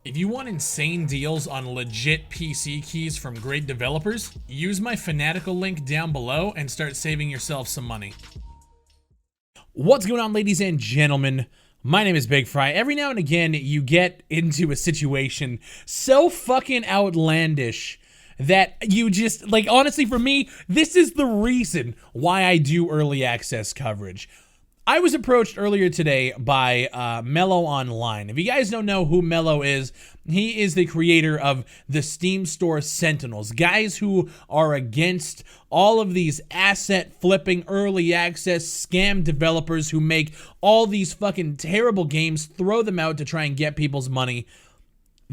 If you want insane deals on legit PC keys from great developers, use my Fanatical link down below and start saving yourself some money. What's going on, ladies and gentlemen? My name is Bigfry. Every now and again, you get into a situation so fucking outlandish that you just, like, honestly, for me, this is the reason why I do early access coverage. I was approached earlier today by Mellow Online. If you guys don't know who Mellow is, he is the creator of the Steam Store Sentinels, guys who are against all of these asset flipping early access scam developers who make all these fucking terrible games, throw them out to try and get people's money.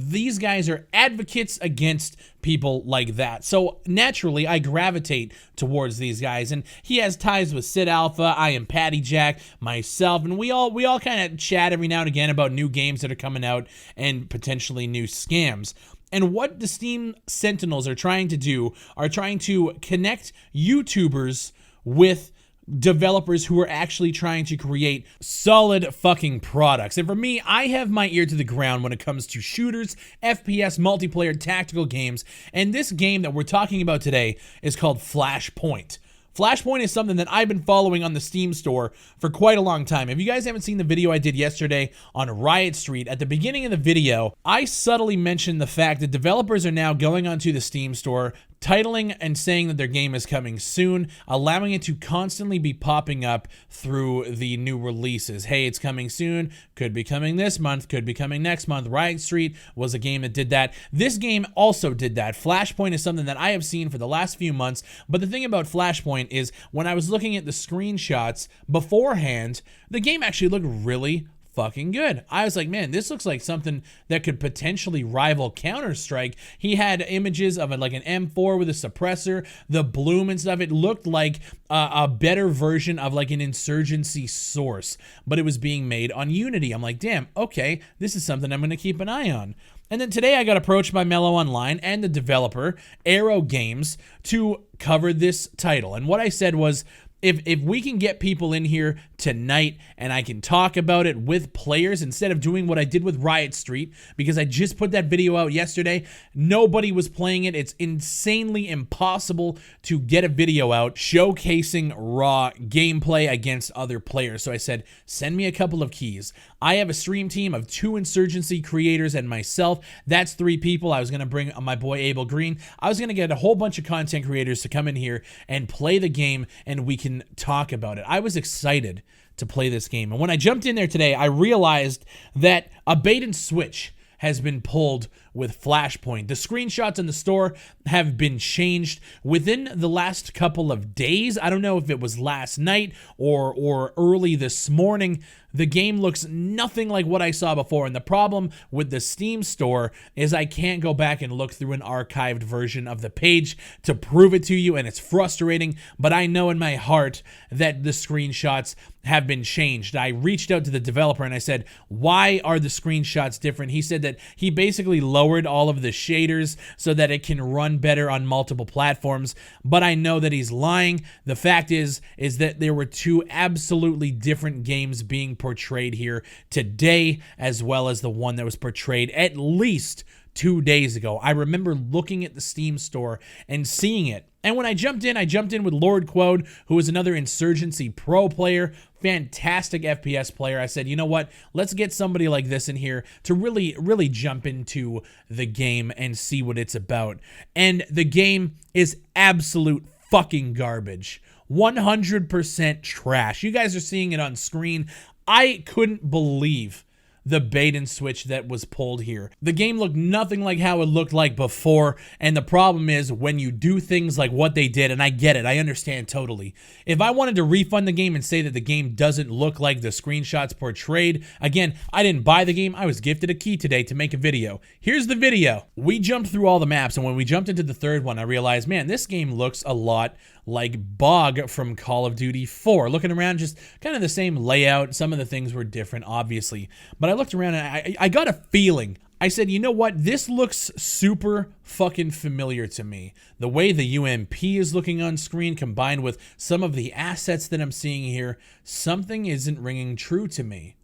These guys are advocates against people like that. So naturally, I gravitate towards these guys. And he has ties with Sid Alpha, I am Patty Jack, myself, and we all kind of chat every now and again about new games that are coming out and potentially new scams. And what the Steam Sentinels are trying to do are trying to connect YouTubers with developers who are actually trying to create solid fucking products. And for me, I have my ear to the ground when it comes to shooters, FPS, multiplayer, tactical games. And this game that we're talking about today is called Flashpoint. Flashpoint is something that I've been following on the Steam store for quite a long time. If you guys haven't seen the video I did yesterday on Riot Street, at the beginning of the video, I subtly mentioned the fact that developers are now going onto the Steam store, titling and saying that their game is coming soon, allowing it to constantly be popping up through the new releases. Hey, it's coming soon, could be coming this month, could be coming next month. Riot Street was a game that did that. This game also did that. Flashpoint is something that I have seen for the last few months, but the thing about Flashpoint is when I was looking at the screenshots beforehand, the game actually looked really fucking good. I was like, man, this looks like something that could potentially rival Counter-Strike. He had images of it, like an M4 with a suppressor, the bloom and stuff. It looked like a better version of like an Insurgency Source, but it was being made on Unity. I'm like, damn, okay, this is something I'm going to keep an eye on. And then today I got approached by Mellow Online and the developer, Arrow Games, to cover this title. And what I said was, if we can get people in here tonight and I can talk about it with players instead of doing what I did with Riot Street, because I just put that video out yesterday, nobody was playing it. It's insanely impossible to get a video out showcasing raw gameplay against other players. So I said, send me a couple of keys. I have a stream team of 2 Insurgency creators and myself. That's 3 people. I was going to bring my boy Abel Green. I was going to get a whole bunch of content creators to come in here and play the game, and we can talk about it. I was excited to play this game. And when I jumped in there today, I realized that a bait and switch has been pulled with Flashpoint. The screenshots in the store have been changed within the last couple of days. I don't know if it was last night or early this morning. The game looks nothing like what I saw before, and the problem with the Steam store is I can't go back and look through an archived version of the page to prove it to you, and it's frustrating, but I know in my heart that the screenshots have been changed. I reached out to the developer and I said, why are the screenshots different? He said that he basically lowered all of the shaders so that it can run better on multiple platforms, but I know that he's lying. The fact is that there were 2 absolutely different games being portrayed here today, as well as the one that was portrayed at least 2 days ago. I remember looking at the Steam store and seeing it. And when I jumped in with Lord Quode, who is another Insurgency Pro player, fantastic FPS player. I said, you know what? Let's get somebody like this in here to really jump into the game and see what it's about. And the game is absolute fucking garbage. 100% trash. You guys are seeing it on screen. I couldn't believe the bait and switch that was pulled here. The game looked nothing like how it looked like before, and the problem is when you do things like what they did, and I get it, I understand totally. If I wanted to refund the game and say that the game doesn't look like the screenshots portrayed, again, I didn't buy the game, I was gifted a key today to make a video. Here's the video. We jumped through all the maps, and when we jumped into the third one, I realized, man, this game looks a lot like Bog from Call of Duty 4. Looking around, just kind of the same layout. Some of the things were different, obviously. But I looked around and I got a feeling. I said, you know what? This looks super fucking familiar to me. The way the UMP is looking on screen combined with some of the assets that I'm seeing here, something isn't ringing true to me.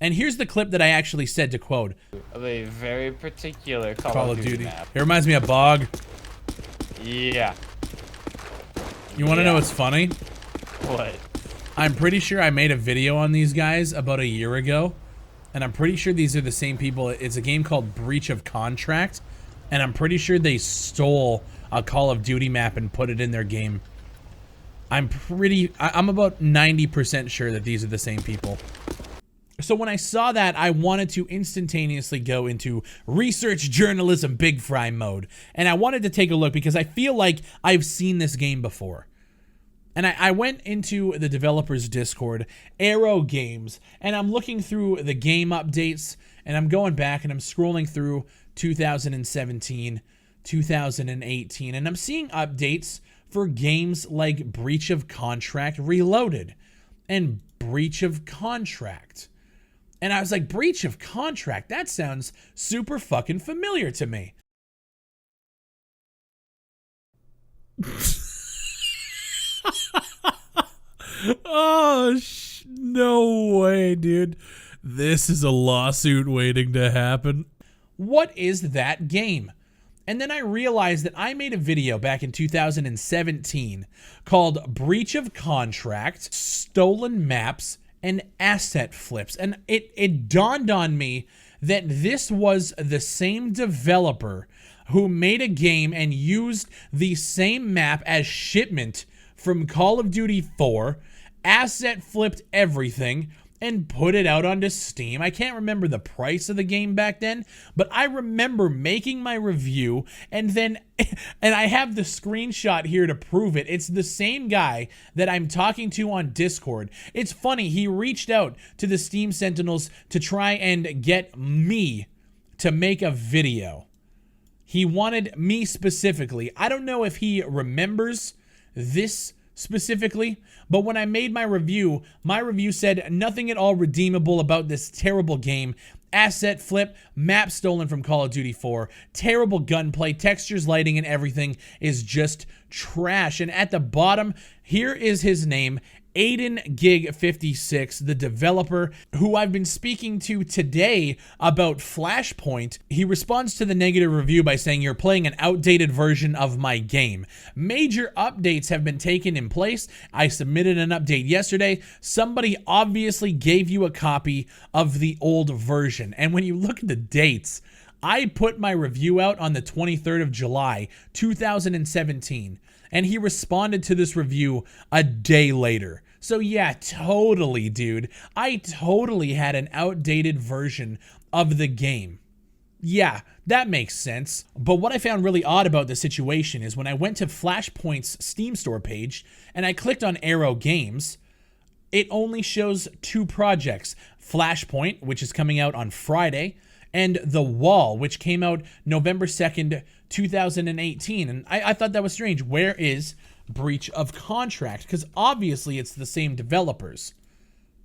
And here's the clip that I actually said to quote. Of a very particular Call of Duty map. It reminds me of Bog. Yeah. You want to know what's funny? What? I'm pretty sure I made a video on these guys about a year ago. And I'm pretty sure these are the same people. It's a game called Breach of Contract. And I'm pretty sure they stole a Call of Duty map and put it in their game. I'm about 90% sure that these are the same people. So when I saw that, I wanted to instantaneously go into research journalism Bigfry mode. And I wanted to take a look because I feel like I've seen this game before. And I went into the developer's Discord, Arrow Games, and I'm looking through the game updates, and I'm going back and I'm scrolling through 2017, 2018, and I'm seeing updates for games like Breach of Contract Reloaded and Breach of Contract. And I was like, Breach of Contract? That sounds super fucking familiar to me. Oh, no way, dude. This is a lawsuit waiting to happen. What is that game? And then I realized that I made a video back in 2017 called Breach of Contract, Stolen Maps, and Asset Flips. And it dawned on me that this was the same developer who made a game and used the same map as shipment from Call of Duty 4, asset flipped everything, and put it out onto Steam. I can't remember the price of the game back then, but I remember making my review, and I have the screenshot here to prove it. It's the same guy that I'm talking to on Discord. It's funny, he reached out to the Steam Sentinels to try and get me to make a video. He wanted me specifically. I don't know if he remembers this specifically, but when I made my review said nothing at all redeemable about this terrible game. Asset flip, map stolen from Call of Duty 4, terrible gunplay, textures, lighting, and everything is just trash. And at the bottom, here is his name, Aiden Gig 56, the developer who I've been speaking to today about Flashpoint. He responds to the negative review by saying, "You're playing an outdated version of my game. Major updates have been taken in place. I submitted an update yesterday. Somebody obviously gave you a copy of the old version." And when you look at the dates, I put my review out on the 23rd of July, 2017. And he responded to this review a day later. So yeah, totally, dude. I totally had an outdated version of the game. Yeah, that makes sense. But what I found really odd about the situation is when I went to Flashpoint's Steam store page and I clicked on Arrow Games, it only shows two projects. Flashpoint, which is coming out on Friday, and The Wall, which came out November 2nd, 2018. And I thought that was strange. Where is Breach of Contract? Because obviously it's the same developers.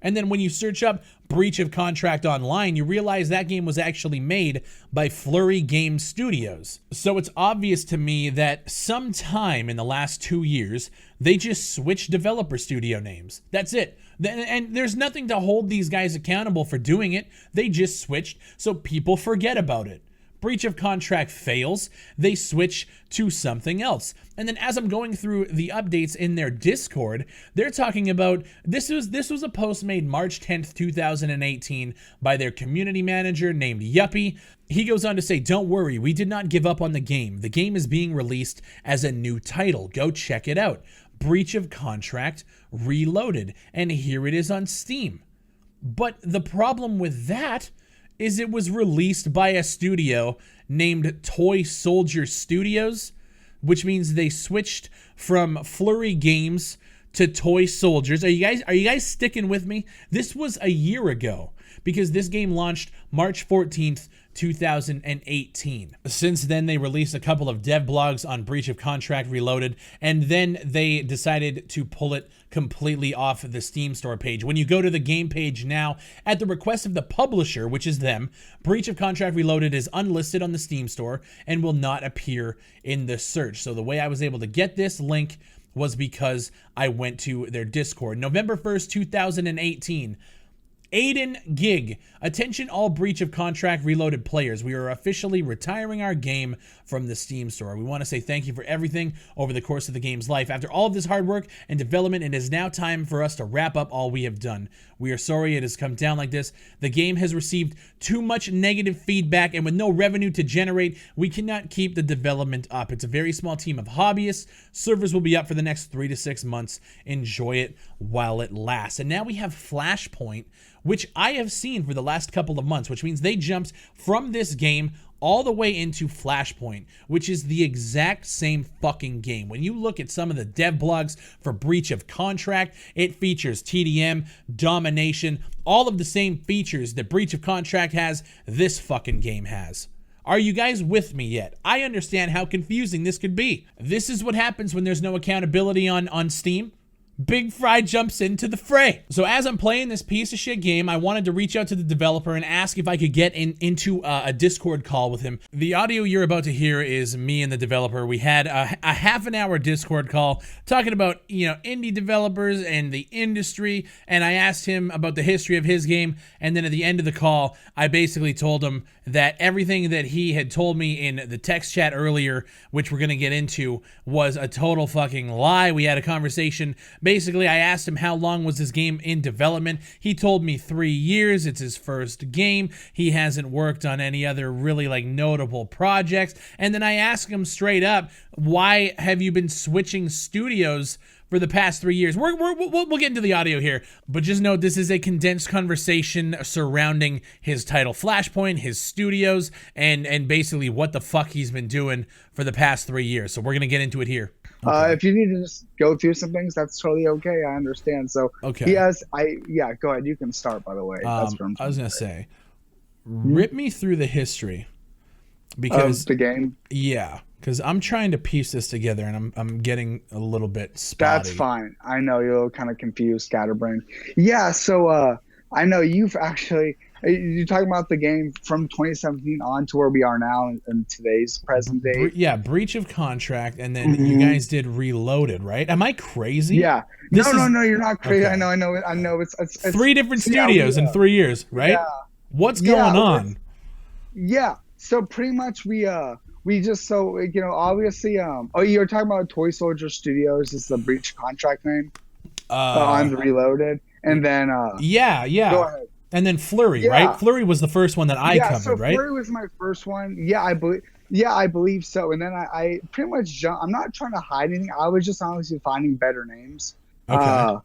And then when you search up Breach of Contract online, you realize that game was actually made by Flurry Game Studios. So it's obvious to me that sometime in the last 2 years, they just switched developer studio names. That's it. And there's nothing to hold these guys accountable for doing it. They just switched so people forget about it. Breach of Contract fails, they switch to something else. And then as I'm going through the updates in their Discord, they're talking about, this was a post made March 10th, 2018 by their community manager named Yuppie. He goes on to say, "Don't worry, we did not give up on the game. The game is being released as a new title. Go check it out. Breach of Contract Reloaded." And here it is on Steam. But the problem with that is it was released by a studio named Toy Soldier Studios, which means they switched from Flurry Games to Toy Soldiers. Are you guys sticking with me? This was a year ago because this game launched March 14th, 2018. Since then, they released a couple of dev blogs on Breach of Contract Reloaded, and then they decided to pull it completely off the Steam store page. When you go to the game page now, at the request of the publisher, which is them, Breach of Contract Reloaded is unlisted on the Steam store and will not appear in the search. So the way I was able to get this link was because I went to their Discord. November 1st, 2018. Aiden Gig, attention all Breach of Contract Reloaded players. We are officially retiring our game from the Steam store. We want to say thank you for everything over the course of the game's life. After all of this hard work and development, it is now time for us to wrap up all we have done. We are sorry it has come down like this. The game has received too much negative feedback, and with no revenue to generate, we cannot keep the development up. It's a very small team of hobbyists. Servers will be up for the next 3 to 6 months. Enjoy it while it lasts. And now we have Flashpoint, which I have seen for the last couple of months, which means they jumped from this game all the way into Flashpoint, which is the exact same fucking game. When you look at some of the dev blogs for Breach of Contract, it features TDM, domination, all of the same features that Breach of Contract has, this fucking game has. Are you guys with me yet? I understand how confusing this could be. This is what happens when there's no accountability on Steam. Bigfry jumps into the fray. So as I'm playing this piece of shit game, I wanted to reach out to the developer and ask if I could get into a Discord call with him. The audio you're about to hear is me and the developer. We had a half an hour Discord call talking about, you know, indie developers and the industry, and I asked him about the history of his game, and then at the end of the call, I basically told him that everything that he had told me in the text chat earlier, which we're gonna get into, was a total fucking lie. We had a conversation. Basically, I asked him how long was this game in development. He told me 3 years. It's his first game. He hasn't worked on any other really like notable projects. And then I asked him straight up, why have you been switching studios for the past 3 years? We'll get into the audio here, but just note this is a condensed conversation surrounding his title Flashpoint, his studios, and basically what the fuck he's been doing for the past 3 years. So we're going to get into it here. Okay. If you need to just go through some things, that's totally okay. I understand. So okay. Yeah, go ahead. You can start, by the way. That's what I was going to say, rip me through the history. Because of the game? Yeah. Because I'm trying to piece this together, and I'm getting a little bit spotty. That's fine. I know you're kind of confused, scatterbrained. Yeah, so I know you've actually... You're talking about the game from 2017 on to where we are now in today's present day. Yeah, Breach of Contract, and then you guys did Reloaded, right? Am I crazy? Yeah. No, you're not crazy. Okay. I know. It's 3 different studios in 3 years, right? Yeah. What's going on? Yeah. So pretty much we just, so, you know, obviously, oh, you're talking about Toy Soldier Studios is the Breach Contract name on the Reloaded, and then yeah. Go ahead. And then Flurry, right? Flurry was the first one that I covered, right? Flurry was my first one. Yeah, I believe so. And then I pretty much jumped. I'm not trying to hide anything. I was just honestly finding better names. Okay.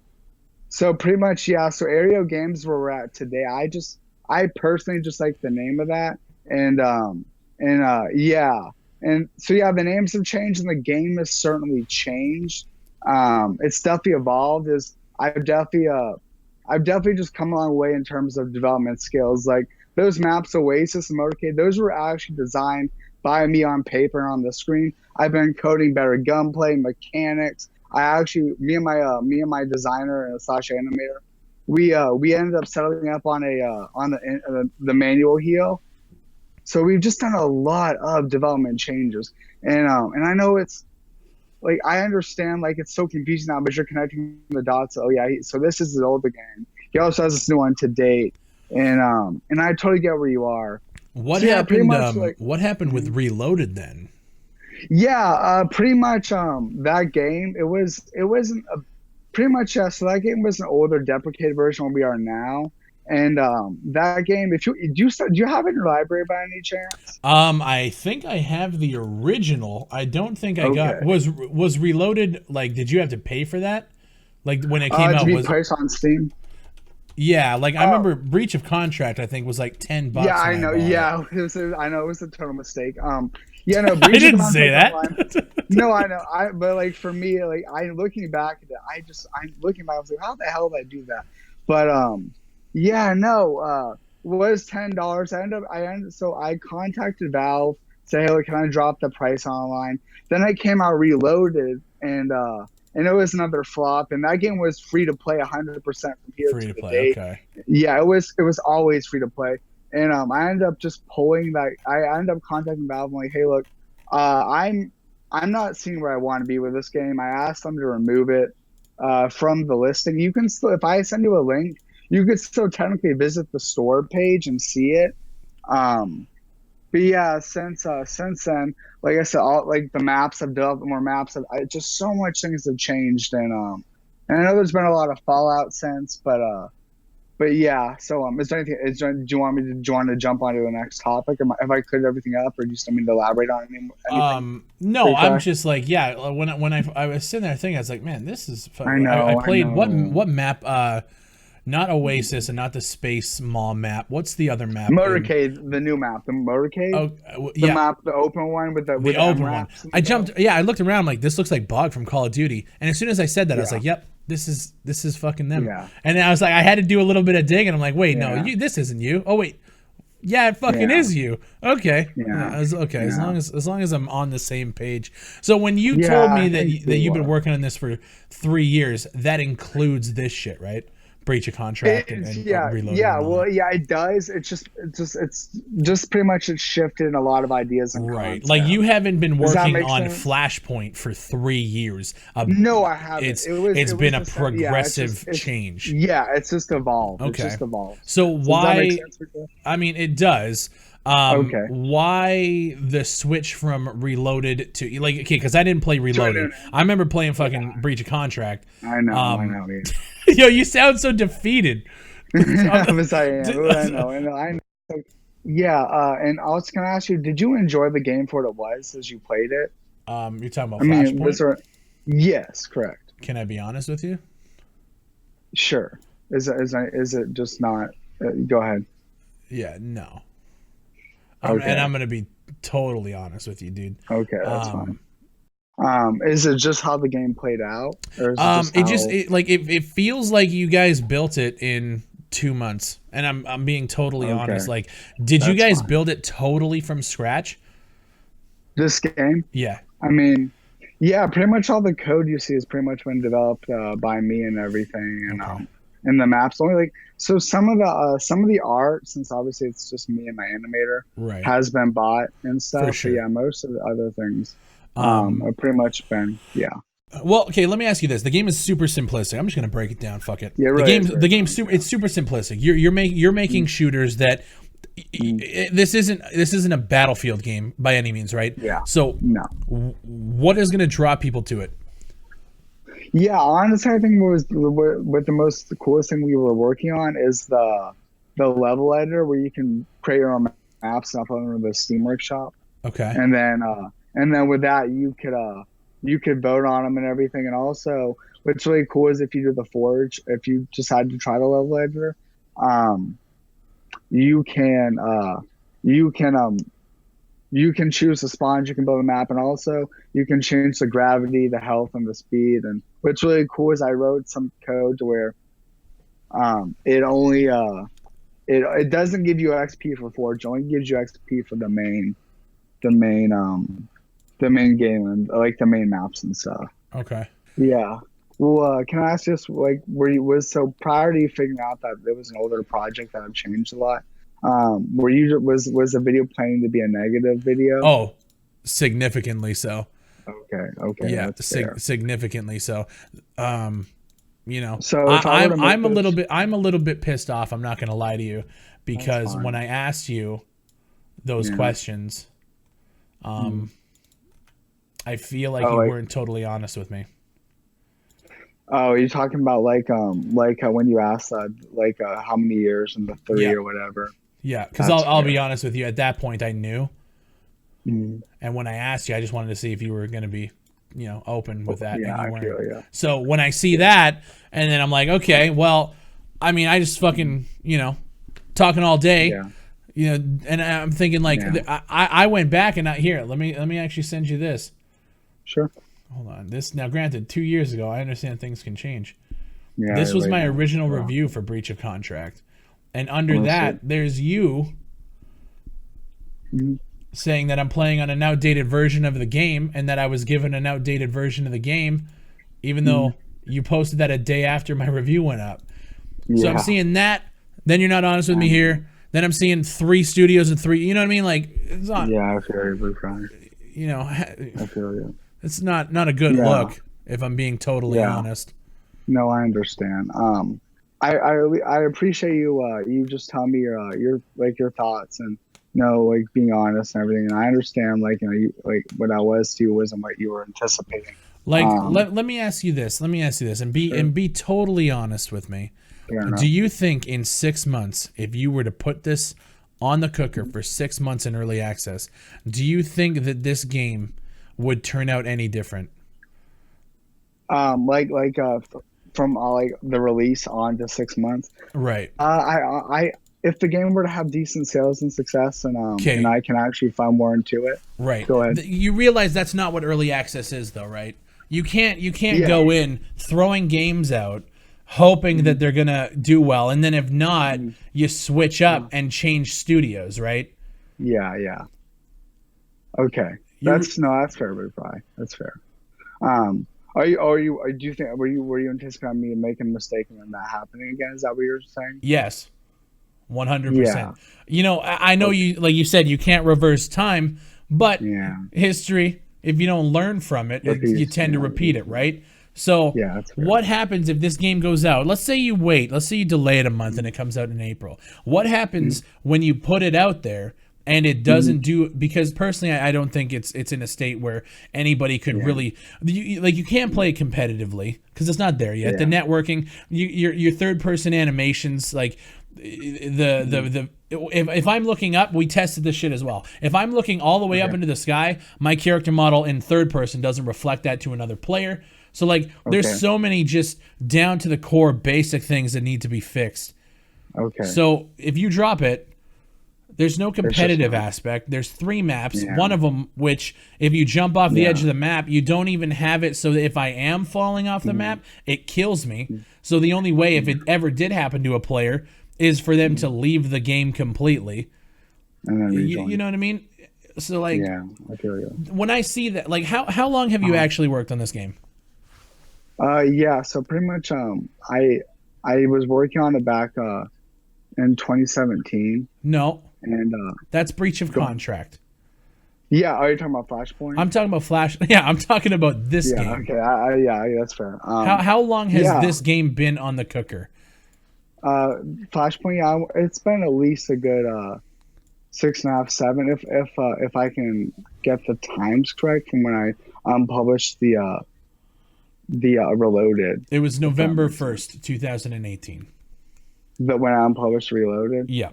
So pretty much, yeah. So Aereo Games where we're at today. I personally just like the name of that, and yeah. And so yeah, the names have changed and the game has certainly changed. It's definitely evolved. I've definitely just come a long way in terms of development skills. Like those maps, Oasis and Motorcade, those were actually designed by me on paper and on the screen. I've been coding better gunplay, mechanics. Me and my designer and slash animator, we ended up settling up on the manual heal. So we've just done a lot of development changes, and I know it's. Like, I understand, like, it's so confusing now, but you're connecting the dots. Oh, yeah, so this is the older game. He also has this new one to date, and I totally get where you are. What so, happened? Yeah, what happened with Reloaded then? Yeah, pretty much that game. It wasn't a pretty much so that game was an older deprecated version where we are now. And that game, do you have it in your library by any chance? I think I have the original. I don't think I got was Reloaded. Like, did you have to pay for that? Like when it came out, was priced on Steam? Yeah, like I remember Breach of Contract. I think was like $10. Yeah, I know. Yeah, I know it was a total mistake. Yeah, no, I didn't say that. No, I know. But like for me, like I'm looking back at it. I'm looking back. I was like, how the hell did I do that? But yeah, no, was $10. So I contacted Valve, say, hey, can I drop the price online? Then I came out Reloaded, and it was another flop. And that game was free to play 100% from here free to play, the date. okay. Yeah, it was always free to play. And I ended up just pulling that. I ended up contacting Valve. I'm like, hey, look, I'm not seeing where I want to be with this game. I asked them to remove it from the listing. You can still, if I send you a link, you could still technically visit the store page and see it. But yeah, since then, like I said, all like the maps have developed more maps. Just so much things have changed, and I know there's been a lot of fallout since, but yeah. So is there anything? Do you want me to? Do you want to jump onto the next topic? Have I cleared everything up, or do you still need to elaborate on anything? No, I'm just like, yeah. When I was sitting there thinking, I was like, man, this is fun. I played what map? Not Oasis and not the Space Mall map. What's the other map? Motorcade, the new map, the Motorcade. Oh, yeah. The map, the open one with the open one. I jumped. Yeah, I looked around. I'm like, this looks like Bog from Call of Duty. And as soon as I said that, I was like, yep, this is fucking them. Yeah. And then I was like, I had to do a little bit of digging. I'm like, wait, no, this isn't you. Oh wait, yeah, it fucking is you. Okay. Yeah. Okay. Yeah. As long as I'm on the same page. So when you told me that you've been working on this for 3 years, that includes this shit, right? Breach of contract and reloading. Yeah, well, yeah, it does. It's just pretty much it's shifted a lot of ideas and concepts. Like you haven't been working on Flashpoint for 3 years. No, I haven't. It's been a progressive change. Yeah, it's just evolved. Okay. It's just evolved. So why? I mean, it does. Okay. Why the switch from Reloaded to because I didn't play Reloaded. I remember playing fucking Breach of Contract. I know. Yo, you sound so defeated. Yes, I am. I know. Yeah, and I was gonna ask you, did you enjoy the game for what it was as you played it? You're talking about Flashpoint? Yes, correct. Can I be honest with you? Sure. Is it just not? Go ahead. Yeah, no. Okay. And I'm gonna be totally honest with you, dude. Okay, that's fine. Is it just how the game played out, or is it feels like you guys built it in 2 months, and I'm being totally honest. Like, did you guys build it totally from scratch? This game? Yeah. I mean, yeah, pretty much all the code you see has pretty much been developed by me and everything, and the maps only some of the art, since obviously it's just me and my animator, has been bought and stuff. For sure. But yeah, most of the other things. I've pretty much been, Well, okay, let me ask you this. The game is super simplistic. I'm just gonna break it down. Fuck it. Yeah, the game's super simplistic. You're making shooters that this isn't a Battlefield game by any means, right? Yeah. So no. What is gonna draw people to it? Yeah, honestly, I think what the coolest thing we were working on is the level editor where you can create your own maps and upload them to the Steam Workshop. Okay. And then with that, you could vote on them and everything. And also, what's really cool is if you do the Forge, if you decide to try the level editor, you can choose the spawns, you can build a map, and also you can change the gravity, the health, and the speed. And what's really cool is I wrote some code to where it only it doesn't give you XP for Forge, it only gives you XP for the main game and like the main maps and stuff. Okay. Yeah. Well, can I ask just so prior to you figuring out that it was an older project that had changed a lot, was the video planning to be a negative video? Oh, significantly so. Okay. Yeah, significantly so. So I'm a little bit pissed off. I'm not gonna lie to you, because when I asked you those questions, I feel like you weren't totally honest with me. Oh, you're talking about when you asked how many years in the 3 or whatever. Yeah, because I'll be honest with you. At that point, I knew, and when I asked you, I just wanted to see if you were going to be, open with that. Yeah, I feel, yeah. So when I see that, and then I'm like, okay, well, I mean, I just fucking, talking all day. Yeah. And I'm thinking I went back and here. Let me actually send you this. Sure. Hold on. This now, granted, 2 years ago. I understand things can change. Yeah. This was my original review for Breach of Contract, and under that, there's you saying that I'm playing on an outdated version of the game, and that I was given an outdated version of the game, even though you posted that a day after my review went up. Yeah. So I'm seeing that. Then you're not honest with me here. Then I'm seeing 3 studios and 3. You know what I mean? Like, it's not. Yeah, I feel you, Bigfry. I feel you. It's not a good look, if I'm being totally honest. No, I understand. I appreciate you you just tell me your like your thoughts and like being honest and everything. And I understand like you like what I was to you wasn't what you were anticipating. Like, let me ask you this. Let me ask you this, and Sure. be totally honest with me. Fair Do enough. you think in 6 months, if you were to put this on the cooker for 6 months in early access, do you think that this game would turn out any different? From like the release on to 6 months. Right. I if the game were to have decent sales and success and Okay. I can actually find more into it. Right. Go ahead. You realize that's not what early access is, though, right? You can't Yeah. go in throwing games out, hoping that they're gonna do well, and then if not, you switch up and change studios, right? Yeah, yeah. Okay. You- That's fair, Bigfry. That's fair. Do you think were you anticipating me making a mistake and then that happening again? Is that what you're saying? Yes, 100%. Yeah. You know, I know you, like you said, you can't reverse time, but Yeah. history, if you don't learn from it, you Repeats, tend to yeah. repeat it, right? So Yeah, that's fair. what happens if this game goes out? Let's say you wait. Let's say you delay it a month and it comes out in April. What happens when you put it out there and it doesn't do? Because personally, I don't think it's in a state where anybody could really you can't play it competitively because it's not there yet. The Yeah. networking, your third person animations, like if I'm looking up, we tested this shit as well. If I'm looking all the way up into the sky, my character model in third person doesn't reflect that to another player. So like there's so many just down to the core basic things that need to be fixed. Okay. So if you drop it, there's no competitive not. aspect. There's 3 maps. Yeah. One of them, which if you jump off the edge of the map, you don't even have it so that if I am falling off the map, it kills me. So the only way, if it ever did happen to a player, is for them to leave the game completely. And then rejoin. You know what I mean? So like, Yeah, I feel you. when I see that, like, how long have you actually worked on this game? Yeah, so pretty much I was working on it back in 2017 No, and that's breach of contract. yeah, are you talking about Flashpoint? I'm talking about Flash. Yeah, I'm talking about this Yeah, game. okay. Yeah, that's fair. How long has yeah. this game been on the cooker? Flashpoint, yeah, it's been at least a good 6.5, 7 if I can get the times correct from when I published the Reloaded. It was November 1st, 2018. When I unpublished Reloaded. Yeah.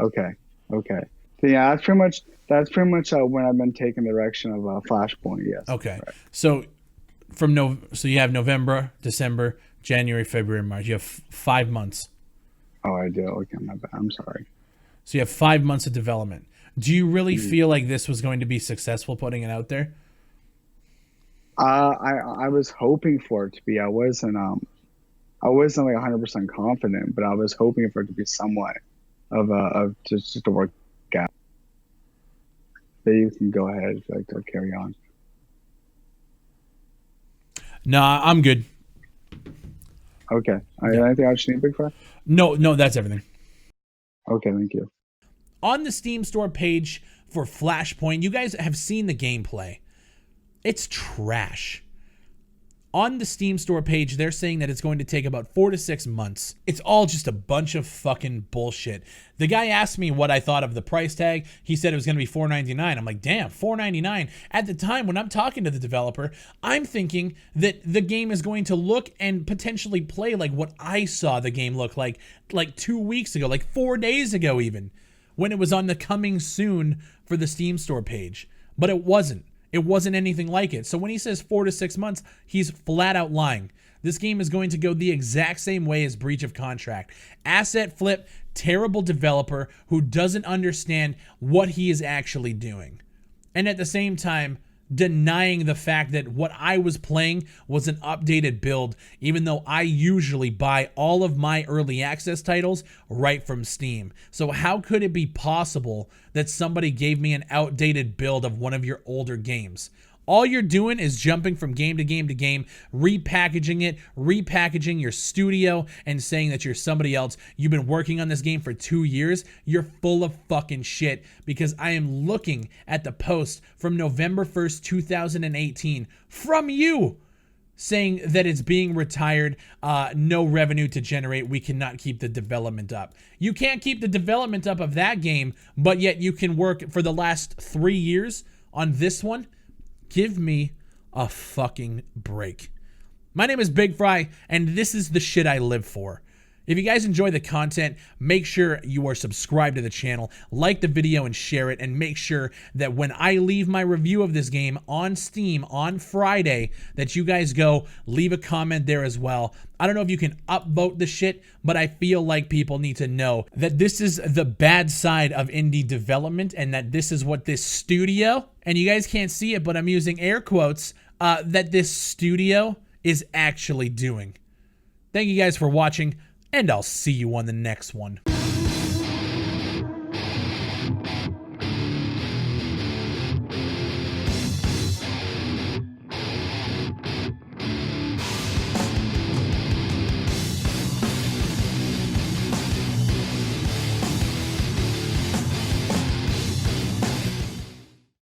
Okay. So yeah, that's pretty much when I've been taking the direction of Flashpoint. Yes. Okay. Right. So so you have November, December, January, February, March. You have 5 months. Oh, I do. Okay, my bad. I'm sorry. So you have 5 months of development. Do you really feel like this was going to be successful putting it out there? I was hoping for it to be. I wasn't like 100% confident, but I was hoping for it to be somewhat of just to work out. But you can go ahead if you like to carry on. Nah, I'm good. Okay. Anything else you need, Bigfry? No, that's everything. Okay, thank you. On the Steam store page for Flashpoint, you guys have seen the gameplay. It's trash. On the Steam store page, they're saying that it's going to take about 4 to 6 months. It's all just a bunch of fucking bullshit. The guy asked me what I thought of the price tag. He said it was going to be $4.99. I'm like, damn, $4.99. At the time, when I'm talking to the developer, I'm thinking that the game is going to look and potentially play like what I saw the game look like 2 weeks ago, like 4 days ago even, when it was on the coming soon for the Steam store page. But it wasn't. It wasn't anything like it. So when he says 4 to 6 months, he's flat out lying. This game is going to go the exact same way as breach of contract. Asset flip, terrible developer who doesn't understand what he is actually doing. And at the same time, denying the fact that what I was playing was an updated build, even though I usually buy all of my early access titles right from Steam. So how could it be possible that somebody gave me an outdated build of one of your older games? All you're doing is jumping from game to game to game, repackaging it, repackaging your studio, and saying that you're somebody else. You've been working on this game for 2 years. You're full of fucking shit, because I am looking at the post from November 1st, 2018 from you saying that it's being retired, no revenue to generate, we cannot keep the development up. You can't keep the development up of that game, but yet you can work for the last 3 years on this one? Give me a fucking break. My name is Bigfry, and this is the shit I live for. If you guys enjoy the content, make sure you are subscribed to the channel, like the video and share it, and make sure that when I leave my review of this game on Steam on Friday, that you guys go leave a comment there as well. I don't know if you can upvote the shit, but I feel like people need to know that this is the bad side of indie development and that this is what this studio, and you guys can't see it, but I'm using air quotes, that this studio is actually doing. Thank you guys for watching, and I'll see you on the next one.